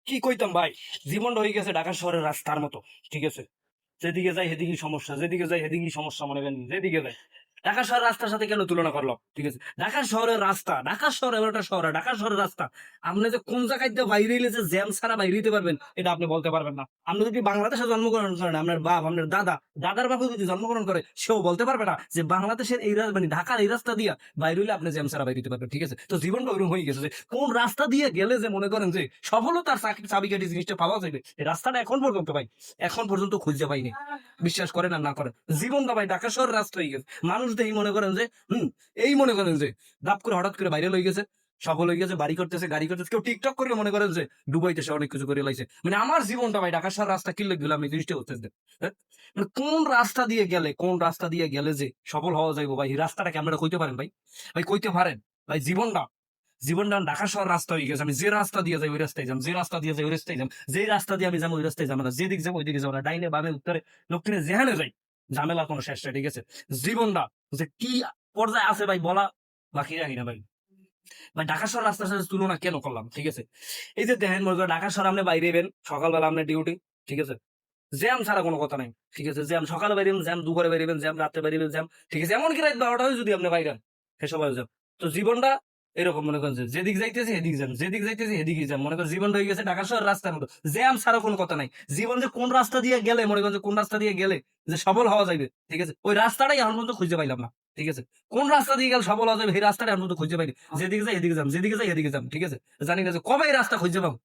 কি কইতাম ভাই, জীবনটা হয়ে গেছে ঢাকা শহরের রাস্তার মতো। ঠিক আছে, যেদিকে যাই সেদিকে সমস্যা, যেদিকে যাই সেদিকে সমস্যা, মনে করেন যেদিকে যাই। ঢাকা শহরের রাস্তার সাথে কেন তুলনা করলো? ঠিক আছে, ঢাকা শহরের রাস্তা, ঢাকা শহর এমন একটা শহর, ঢাকা শহরের রাস্তা আপনি যে কোন জায়গায় দিয়ে বাইরে এলে যে জ্যাম ছাড়া বাইরে দিতে পারবেন এটা আপনি বলতে পারবেন না। আপনি যদি বাংলাদেশে জন্মগ্রহণ করেন, আপনার বাপ, আপনার দাদা, দাদার বাপু যদি জন্মগ্রহণ করে, সেও বলতে পারবে না যে বাংলাদেশের এই মানে ঢাকার এই রাস্তা দিয়ে বাইরে হইলে আপনি জ্যাম ছাড়া বাইরে দিতে পারবেন। ঠিক আছে, তো জীবনটা ওইরকম হয়ে গেছে যে কোন রাস্তা দিয়ে গেলে যে মনে করেন যে সফলতার চাবিকাঠি জিনিসটা পাওয়া যাবে, এই রাস্তাটা এখন পর্যন্ত ভাই, এখন পর্যন্ত খুঁজে পাইনি। বিশ্বাস করেন আর না করেন, জীবনটা ভাই ঢাকা শহরের রাস্তা হয়ে গেছে। মানুষ দেখি মনে করেন যে এই মনে করেন যে দাপ করে হঠাৎ করে বাইরে লই গেছে, সফল হয়ে গেছে, বাড়ি করতেছে, গাড়ি করতেছে, কেউ টিকটক করে মনে করেন যে দুবাইতে সে অনেক কিছু করে লাইছে। মানে আমার জীবনটা ভাই ঢাকা শহর রাস্তা কিনলে গেলাম এই জিনিসটা হচ্ছে যে, হ্যাঁ? মানে কোন রাস্তা দিয়ে গেলে, কোন রাস্তা দিয়ে গেলে যে সফল হওয়া যাইবো ভাই, এই রাস্তাটাকে আপনারা কইতে পারেন ভাই? ভাই কইতে পারেন? ভাই জীবনটা ঢাকা শহর রাস্তা হয়ে গেছে। আমি যে রাস্তা দিয়ে যাই ওই রাস্তায় যাম, যে রাস্তা দিয়ে যাই ওই রাস্তায় যাম, যে রাস্তা দিয়ে আমি যাবো ওই রাস্তায় যাবো না, যেদিক যাবো ওই দিকে যাবো না, ডাইনে বামে উত্তরে দক্ষিণে যেখানে যাই ঝামেলা কোনো শেষ নাই। ঠিক আছে, জীবনটা যে কি পর্যায়ে আছে ভাই বলা বাকি রাখি না ভাই। ভাই ঢাকা শহর রাস্তার সাথে তুলনা কেন করলাম? ঠিক আছে, এই যে দেখেন মনে করেন ঢাকা শহর আপনি বাইরে এবেন সকালবেলা আপনার ডিউটি, ঠিক আছে, জ্যাম ছাড়া কোনো কথা নাই। ঠিক আছে, জ্যাম সকালে বেরিয়েবেন, জ্যাম দুপুরে বেরিয়েবেন, জ্যাম রাত্রে বেরিয়েবেন, জ্যাম, ঠিক আছে, এমনকি রাত 12টা যদি আপনি বাইরেন সে সময় জ্যাম। তো জীবনটা এরকম মনে করেন যে যেদিক যাইতেছে এদিক জ্যাম, যেদিক যাইতেছে এদিকে জ্যাম, মনে করেন জীবনটা হয়ে গেছে ঢাকা শহর রাস্তার মতো, জ্যাম ছাড়া কোনো কথা নাই। জীবন যে কোন রাস্তা দিয়ে গেলে মনে করেন যে কোন রাস্তা দিয়ে গেলে যে সফল হওয়া যাবে, ঠিক আছে, ওই রাস্তাটাই এখন পর্যন্ত খুঁজে পাইলাম না। ঠিক আছে, কোন রাস্তা দিয়ে গেলে সফল হওয়া যাবে এই রাস্তাটা এখন পর্যন্ত খুঁজে পাইনি। যেদিকে যাই এদিকে যাম, যেদিকে যাই এদিকে যাম, ঠিক আছে, জানি না যে কবে এই রাস্তা খুঁজে পাবো।